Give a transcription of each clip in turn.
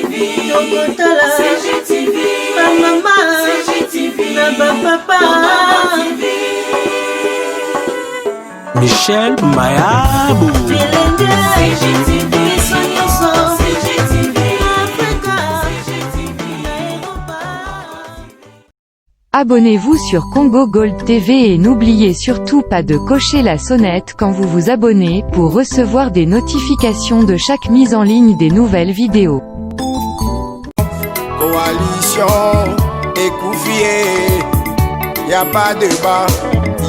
Tokotala CGTV, maman CGTV, na papa Michel Mayabou CGTV, Abonnez-vous sur Congo Gold TV et n'oubliez surtout pas de cocher la sonnette quand vous vous abonnez pour recevoir des notifications de chaque mise en ligne des nouvelles vidéos. Coalition Ekoufié, y a pas de débat,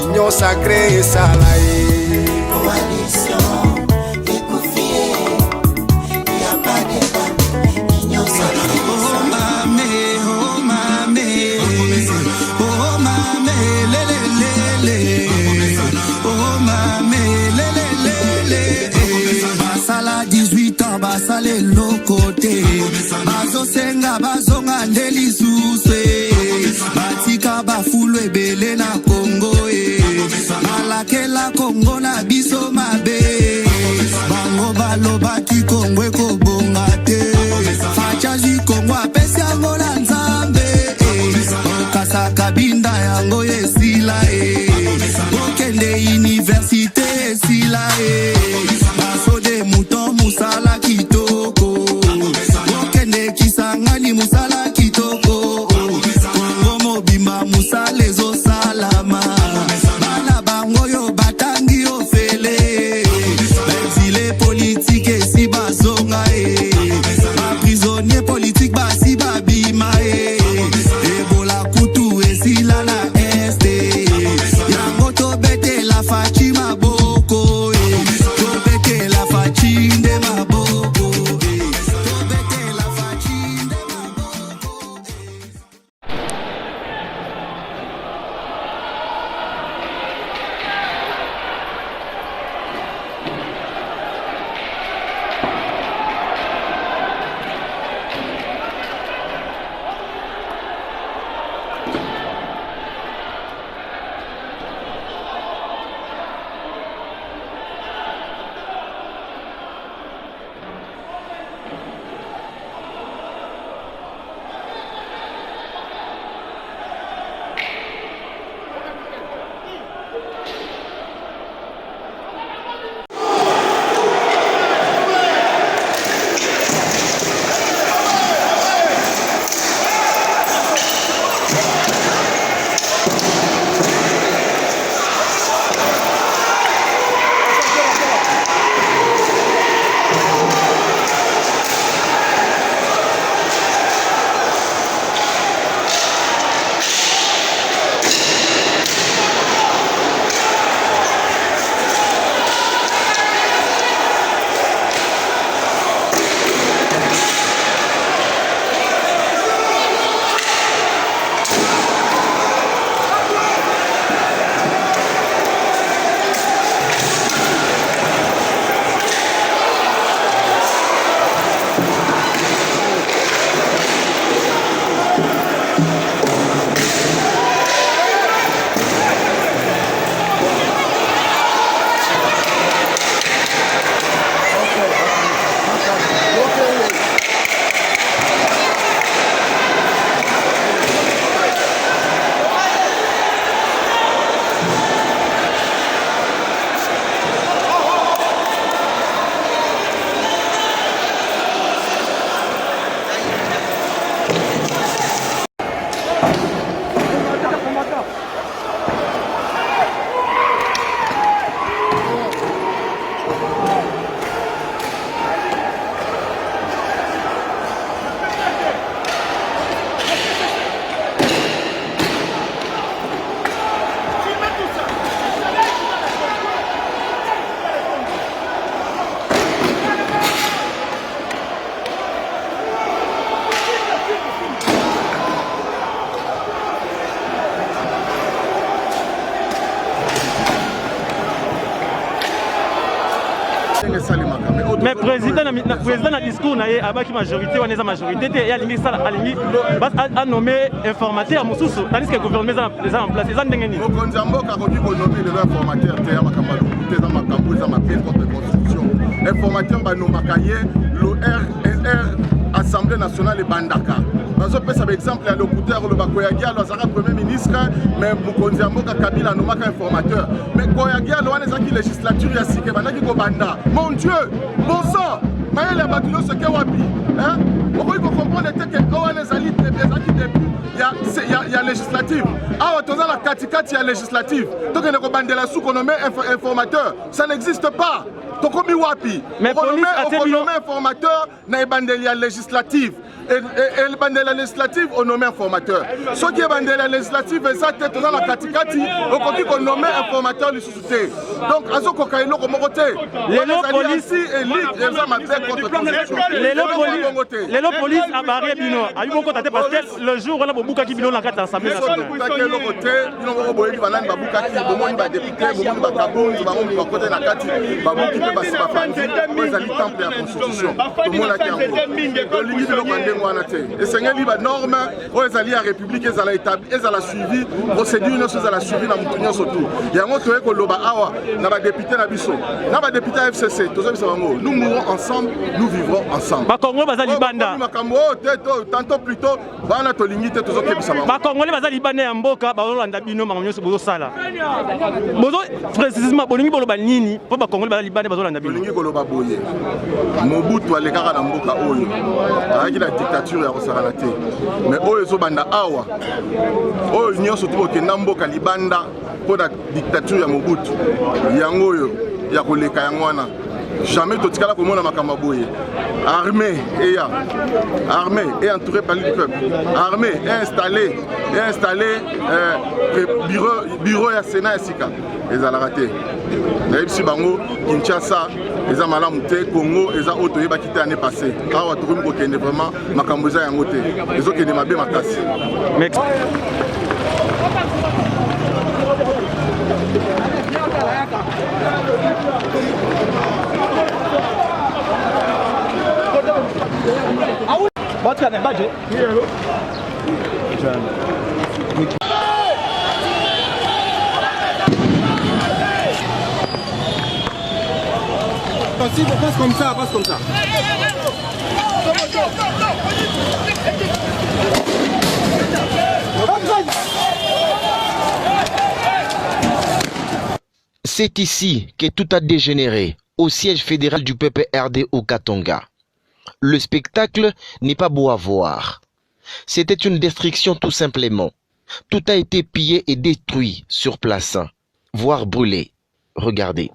union sacrée et salariée. Coalition Ekoufié, y a pas de débat, union sacrée et salariée. Oh mamé, oh mamé, lélé, oh mamé, lélé. Basala 18 ans, basale lokote. Bazo senga bazonga ndeli suswe. Batika bafulu ebele na Congo malake la Congo na biso mabe. Bango baloba ki Congo ekobonga te. Facha ji Congo apesi yango na Nzambe. Okasa kabinda yango esila okende universite esila baso de mouton musala kitoko. Okende kisangani musala kitoko. Kongo mobimba musale zo salama. Bana bango yo batangi ofele. Exilé politique esi bazonga ba prisonnier politique basi babima Ebola kutu esila na este. Yango to bete la fachi maboko to bete la fachi nde maboko to bete la fachi nde maboko. Mais président na discours na ye abaki majorité wana eza majorité te ya lingi sala alingi a nommé informateur mosusu tandis que gouvernement eza en place eza ndenge nini mokonzi ya mboka akoki konomi lelo informateur te ya makambo ya lokuta eza makambo eza mapese contre constitution informateur banomaka ye lo RR l'Assemblée nationale et Bandaka. Par exemple, par exemple, le locuteur, le Koyagia, le Premier ministre, mais Mokonzi Mboka Kabila, nous sommes informateur. Mais Koyagia, le Zaki législature, il y a Sike, Banda. Mon Dieu, bon sang, Maël a battu ce qu'est Wapi. Pourquoi il faut comprendre il y a législative. Ah, tu as la katikati, il y a législative. Donc, il y a la sous-renommée informateur. Ça n'existe pas. Mais on nomme informateur, il y a législative. Et le bandela législative, on nomme informateur. Ce qui est bandela législative, c'est que dans la katikati, on nomme informateur du sous-souté. Donc, à ce qu'on a une autre les police et les police à barrer Bino. A eu beaucoup de parce que le jour où on a beaucoup de Bino dans la carte d'Assemblée nationale. Et c'est une norme où les alliés à la République ils ont suivi procédure ils ont suivi dans le surtout. Il y a un autre que l'Oba Awa n'a pas député na biso, n'a pas député FCC. Nous mourrons ensemble, nous vivrons ensemble. Ba Congo bazali banda. Tantôt plutôt bana to limite to zoke bisaba. Ba Congo bazali banda ya mboka ba Rolanda bino mamonyo bozo sala. Bozo précisément bolingi boloba nini po ba Congo bazali banda bazolanda bino. Bolingi koloba boye. Mobutu alekaka na mboka oyo. Avec la dictature ya kosala te. Mais oyo zo banda awa. Oyo nyonso to ke namboka libanda pour la dictature ya Mobutu. Yango oyo ya koleka yango wana. Jamais tout ce qu'on a makambo boye. Armée et entouré par le peuple. Armée et installé bureau ya Sénat Sika. Les a raté. Les Bango, Kinshasa, les a malamouté, Congo, les a auto yeba quitté l'année passée. Awa tourim ko kende vraiment makambo za yango te. Les autres kende mabe makasi. What's got the budget? Passe comme ça, passe comme ça. C'est ici que tout a dégénéré, au siège fédéral du PPRD au Katanga. Le spectacle n'est pas beau à voir. C'était une destruction tout simplement. Tout a été pillé et détruit sur place, voire brûlé. Regardez.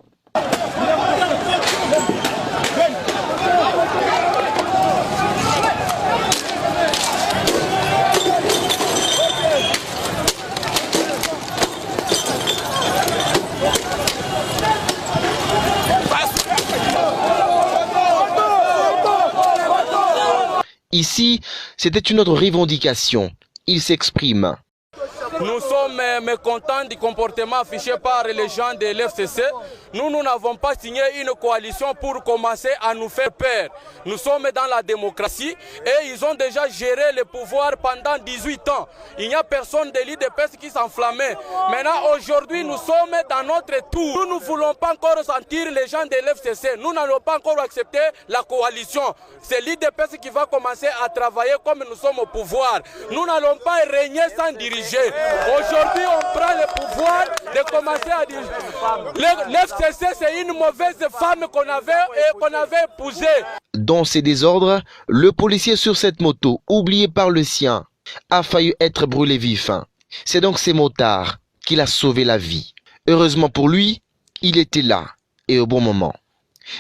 Ici, c'était une autre revendication. Il s'exprime. Nous sommes mécontents du comportement affiché par les gens de l'FCC. Nous n'avons pas signé une coalition pour commencer à nous faire peur. Nous sommes dans la démocratie et ils ont déjà géré le pouvoir pendant 18 ans. Il n'y a personne de l'île de Perse qui s'enflammait. Maintenant, aujourd'hui, nous sommes dans notre tour. Nous ne voulons pas encore sentir les gens de l'FCC. Nous n'allons pas encore accepter la coalition. C'est l'île de Perse qui va commencer à travailler comme nous sommes au pouvoir. Nous n'allons pas régner sans diriger. Aujourd'hui, on prend le pouvoir de commencer à diriger. L'FCC, c'est une mauvaise femme qu'on avait épousée. Dans ces désordres, le policier sur cette moto, oublié par le sien, a failli être brûlé vif. C'est donc ces motards qu'il a sauvé la vie. Heureusement pour lui, il était là et au bon moment.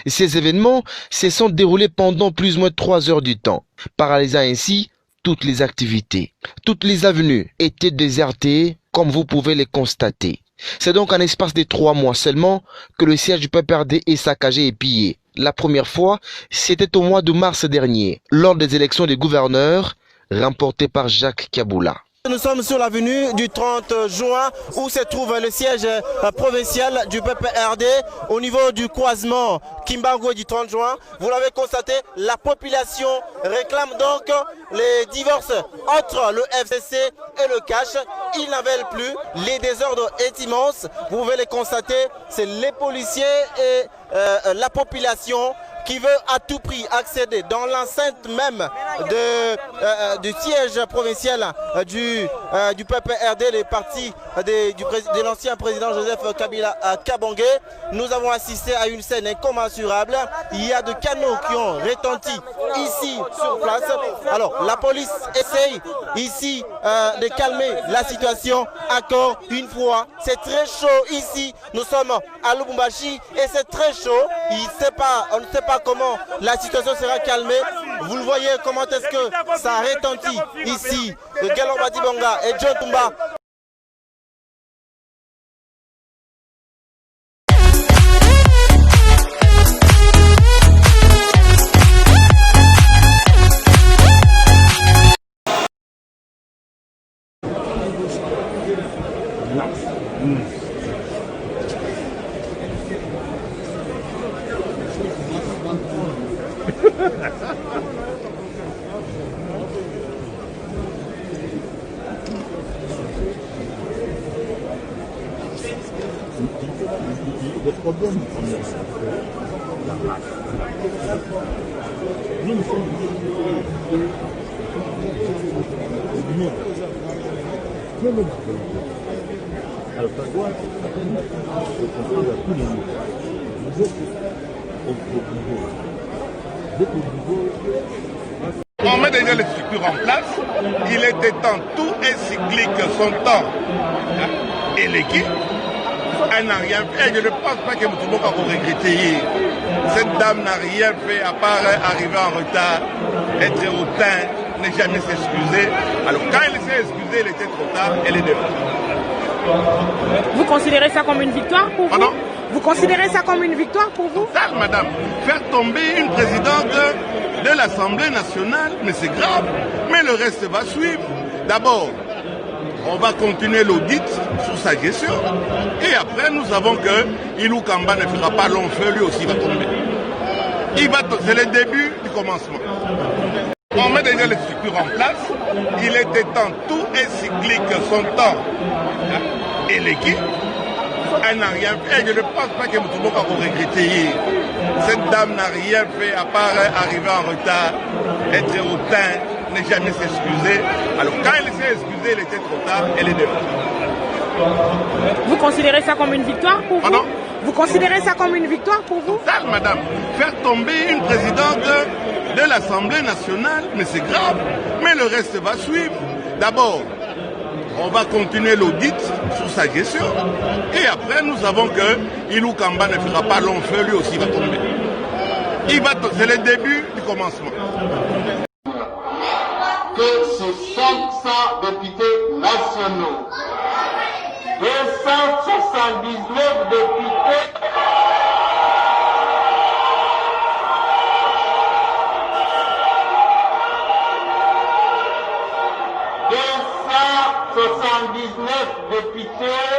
Ces événements se sont déroulés pendant plus ou moins 3 heures du temps, paralysant ainsi toutes les activités. Toutes les avenues étaient désertées, comme vous pouvez les constater. C'est donc en espace de 3 mois seulement que le siège du PPRD est saccagé et pillé. La première fois, c'était au mois de mars dernier, lors des élections des gouverneurs, remportées par Jacques Kaboula. Nous sommes sur l'avenue du 30 juin où se trouve le siège provincial du PPRD au niveau du croisement Kimbango du 30 juin. Vous l'avez constaté, la population réclame donc les divorces entre le FCC et le cash. Ils n'en veulent plus. Les désordres est immense. Vous pouvez les constater, c'est les policiers et la population qui veut à tout prix accéder dans l'enceinte même du siège provincial du PPRD, les partis de l'ancien président Joseph Kabila à Kabangé. Nous avons assisté à une scène incommensurable. Il y a de canons qui ont retenti ici sur place. Alors la police essaye ici de calmer la situation encore une fois. C'est très chaud ici. Nous sommes à Lubumbashi et c'est très chaud. On ne sait pas comment la situation sera calmée. Vous le voyez comment est-ce que ça retentit ici de Galomba Dibonga et John Tumba. Alors ça doit comprendre à tous les niveaux. On met déjà les structures en place. Il était temps, tout est cyclique, son temps. Et l'équipe, elle n'a rien fait. Je ne pense pas que Moutouboka va regretter. Cette dame n'a rien fait à part arriver en retard, être hautain, ne jamais s'excuser. Alors quand elle s'est excusée, elle était trop tard, elle est dehors. Vous considérez ça comme une victoire pour vous? Pardon? Vous considérez ça comme une victoire pour vous? Total, madame. Faire tomber une présidente de l'Assemblée nationale, mais c'est grave. Mais le reste va suivre. D'abord, on va continuer l'audit sur sa gestion. Et après, nous savons que Ilou Kamba ne fera pas long feu, lui aussi va tomber. C'est le début du commencement. On met déjà les structures en place. Il était temps, tout est cyclique, son temps. Et l'équipe, elle n'a rien fait. Je ne pense pas que Moutouboka va regretter. Cette dame n'a rien fait à part arriver en retard, être hautain, ne jamais s'excuser. Alors quand elle s'est excusée, elle était trop tard, elle est dehors. Vous considérez ça comme une victoire pour vous? Pardon? Vous considérez ça comme une victoire pour vous? Total, madame. Faire tomber une présidente de l'Assemblée nationale, mais c'est grave. Mais le reste va suivre. D'abord, on va continuer l'audit sur sa gestion. Et après, nous savons que Ilou Kamba ne fera pas long feu, lui aussi va tomber. C'est le début du commencement. Que ces 500 députés nationaux et 179 députés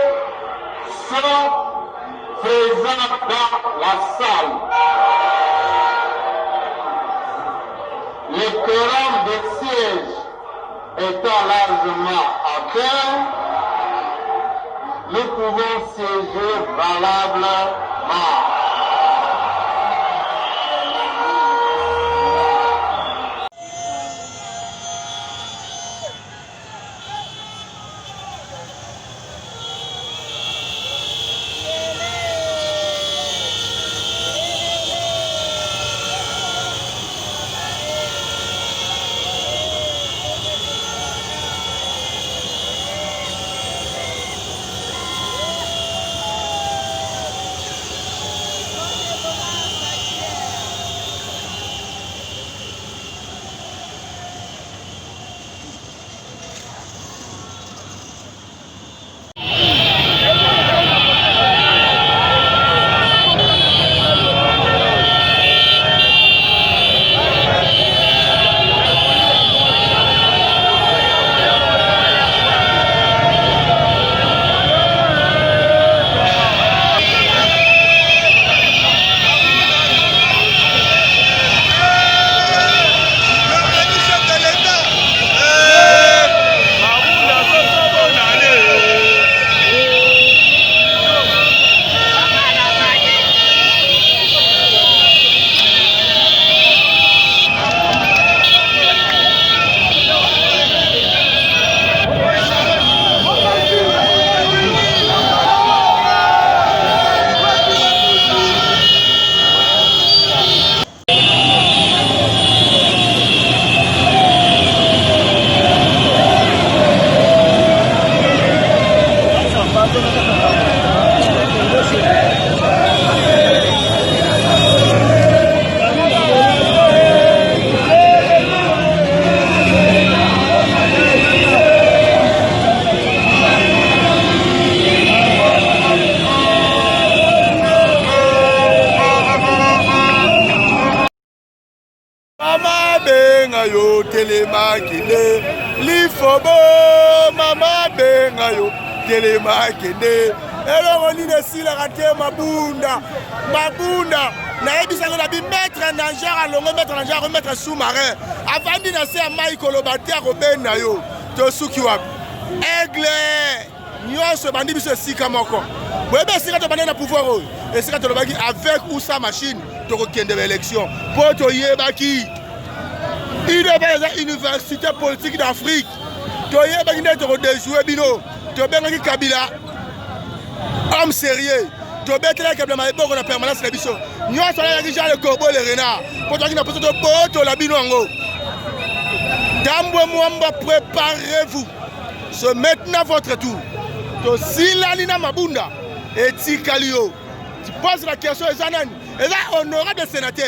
sont présents dans la salle. Le quorum de siège étant largement atteint, nous pouvons siéger valablement. Mama benga yo telemakine lifobo mama benga yo telemakine eloko nini esilaka te mabunda nayebisaka na bimetre nageur alongo metre nageur akometre sous-marin avandi na se ya mai koloba te akobenda yo tosuki wapi aigle nyonso ebandi biso esika moko boyeba esika tobandi na pouvoir oyo esika tolobaki avec ou sa machine tokokende baélection mpo toyebaki idebeza université politique d'Afrique toyebaki nde tokodejoue bino tobengaki Kabila homme sérieux tobetela Kabila maboko na permanence na biso nyonso alayaki Jean le Corbeau le renard mpo toaki na poso tobotola bino yango Tambwe Mwamba, préparez-vous. C'est maintenant votre tour. To Silalina Mabunda et Tikalio. Tu poses la question aux Zanan. Et là, on aura des sénateurs.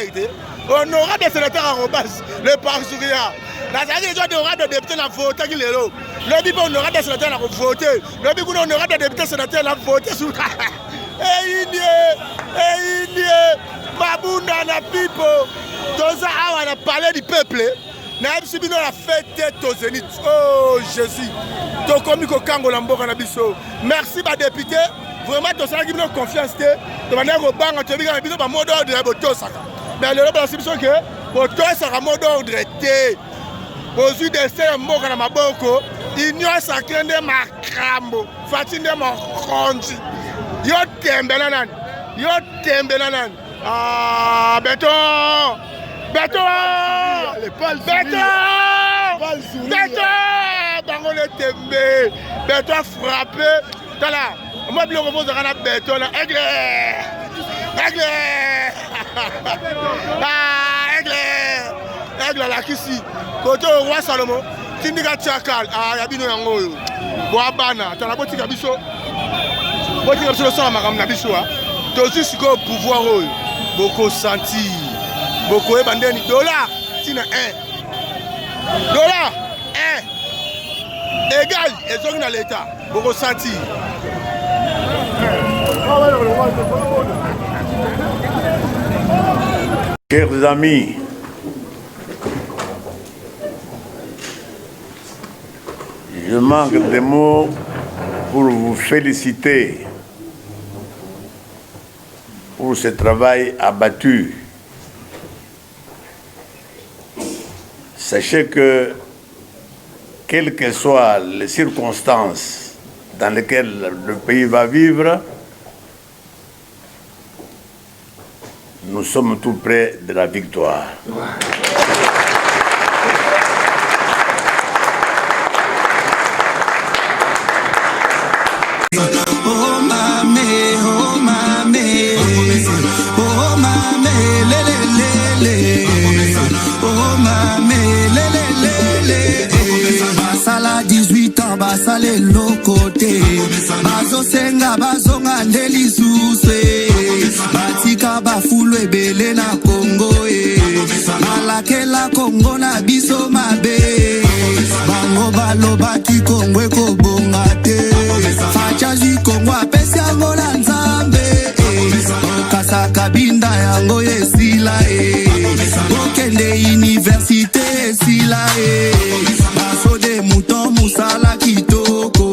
On aura des sénateurs en Robas, le Parsouria. La Zagan, on aura des députés à voter. Le Bible, on aura des sénateurs à voter. Le Bible, on aura des députés sénateurs à voter. Mabunda na pipo. Toza awa na palais du peuple. Naibsibino la fête au Zénith. Oh Jésus. Tokomi ko kango la mboka na biso. Merci ba député. Vraiment to sala ki bino confiance te. To bana ko banga to biga biso ba mot d'ordre bo to saka. Mais le ba sibison ke bo to saka mot d'ordre te. Bozu de se mboka na maboko. Union sacrée de makambo. Fatinde mo konzi. Yo tembe nanan. Yo tembe nanan. Ah béton. Béton! Bango le tembe! Béton frappé! Tala! Moi, je repose dans la béton. Aigle! Aigle! Ah, aigle! Aigle la kisi! Côté au roi Salomon, Tindika Tchakal, ah, Yabino Yango, Boabana, t'as la botique à biso. Botique à biso, le sang à Maram Nabiso. T'as aussi ce qu'on pouvoir, beaucoup senti. Beaucoup de bandeni dollar, tina 1. Dollar 1. Égal, et sont dans l'État. Beaucoup senti. Chers amis, je manque de mots pour vous féliciter pour ce travail abattu. Sachez que, quelles que soient les circonstances dans lesquelles le pays va vivre, nous sommes tout près de la victoire. Oh mamé, oh mamé, oh mamé, lélé, oh mamé, lélé, basala 18 ans, basale lokote, bazo senga, bazonga ndeli suse, batika bafulu ebele na Congo, malake la Congo na biso mabe, bango balobaki Congo ekobonga te. Fachaji Kongo apesi yango na Nzambe Okasa kabinda yango esila Okende université esila Baso de mouton musala kitoko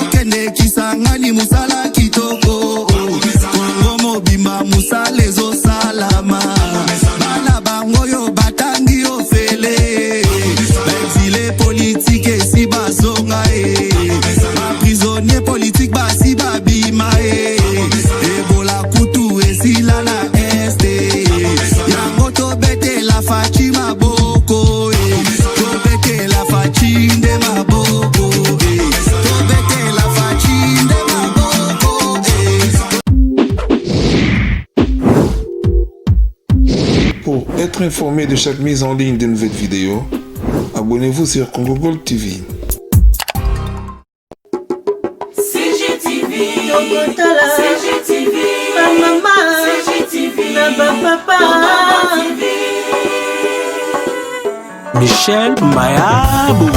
Okende kisangani musala kitoko Kongo mobimba musala ezo salama Bana bango yo batangi ofele Exilé politique esi bazonga prisonnier politique basi babima Ebola kutu esila na este Yango tobete la fachi maboko Tobete la fachi nde maboko Tobete la fachi nde maboko Pour être informé de chaque mise en ligne de nouvelles vidéos, abonnez-vous sur Congo Gold TV. CGTV, maman, CGTV, papa. Michel Mayabou.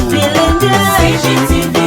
CGTV.